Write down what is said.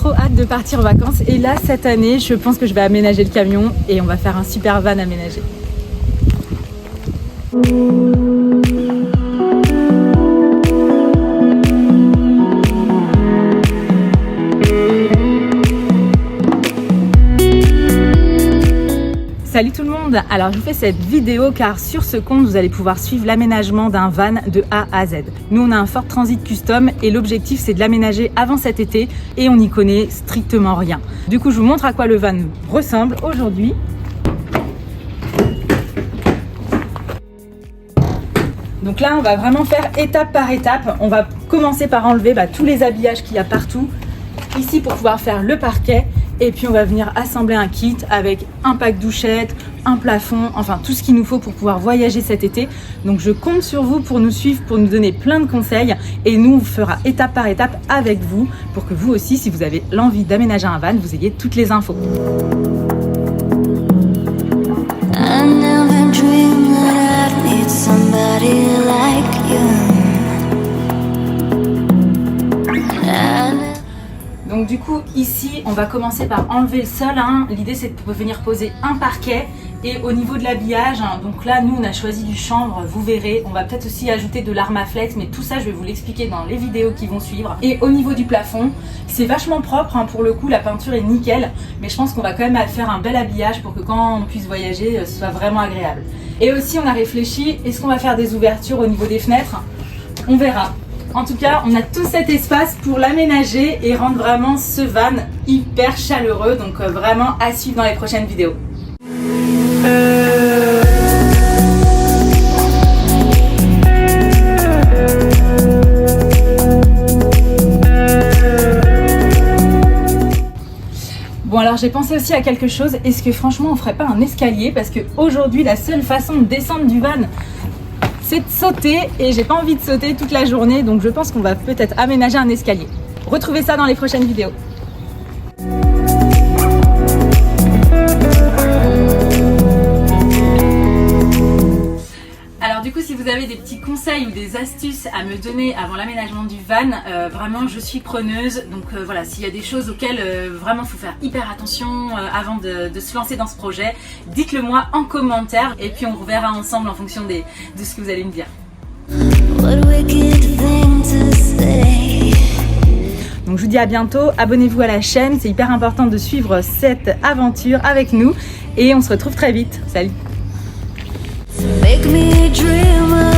trop hâte de partir en vacances et là cette année je pense que je vais aménager le camion et on va faire un super van aménagé. Salut tout le monde! Alors je vous fais cette vidéo car sur ce compte vous allez pouvoir suivre l'aménagement d'un van de A à Z. Nous on a un Ford Transit Custom et l'objectif c'est de l'aménager avant cet été et on n'y connaît strictement rien. Du coup je vous montre à quoi le van ressemble aujourd'hui. Donc là on va vraiment faire étape par étape. On va commencer par enlever tous les habillages qu'il y a partout ici pour pouvoir faire le parquet. Et puis on va venir assembler un kit avec un pack douchette, un plafond, enfin tout ce qu'il nous faut pour pouvoir voyager cet été. Donc je compte sur vous pour nous suivre, pour nous donner plein de conseils. Et nous on fera étape par étape avec vous pour que vous aussi, si vous avez l'envie d'aménager un van, vous ayez toutes les infos. Donc du coup ici on va commencer par enlever le sol, L'idée c'est de venir poser un parquet et au niveau de l'habillage, donc là nous on a choisi du chanvre, vous verrez, on va peut-être aussi ajouter de l'Armaflex mais tout ça je vais vous l'expliquer dans les vidéos qui vont suivre. Et au niveau du plafond, c'est vachement propre, pour le coup la peinture est nickel, mais je pense qu'on va quand même faire un bel habillage pour que quand on puisse voyager ce soit vraiment agréable. Et aussi on a réfléchi, est-ce qu'on va faire des ouvertures au niveau des fenêtres? On verra. En tout cas, on a tout cet espace pour l'aménager et rendre vraiment ce van hyper chaleureux. Donc vraiment à suivre dans les prochaines vidéos. Bon alors j'ai pensé aussi à quelque chose. Est-ce que franchement on ferait pas un escalier? Parce que aujourd'hui la seule façon de descendre du van c'est de sauter et j'ai pas envie de sauter toute la journée, donc je pense qu'on va peut-être aménager un escalier. Retrouvez ça dans les prochaines vidéos. Alors du coup si vous avez des petits conseils ou des astuces à me donner avant l'aménagement du van, vraiment je suis preneuse. Donc voilà, s'il y a des choses auxquelles vraiment il faut faire hyper attention avant de se lancer dans ce projet, dites-le moi en commentaire et puis on reverra ensemble en fonction de ce que vous allez me dire. Donc je vous dis à bientôt, abonnez-vous à la chaîne, c'est hyper important de suivre cette aventure avec nous et on se retrouve très vite. Salut! Make me dream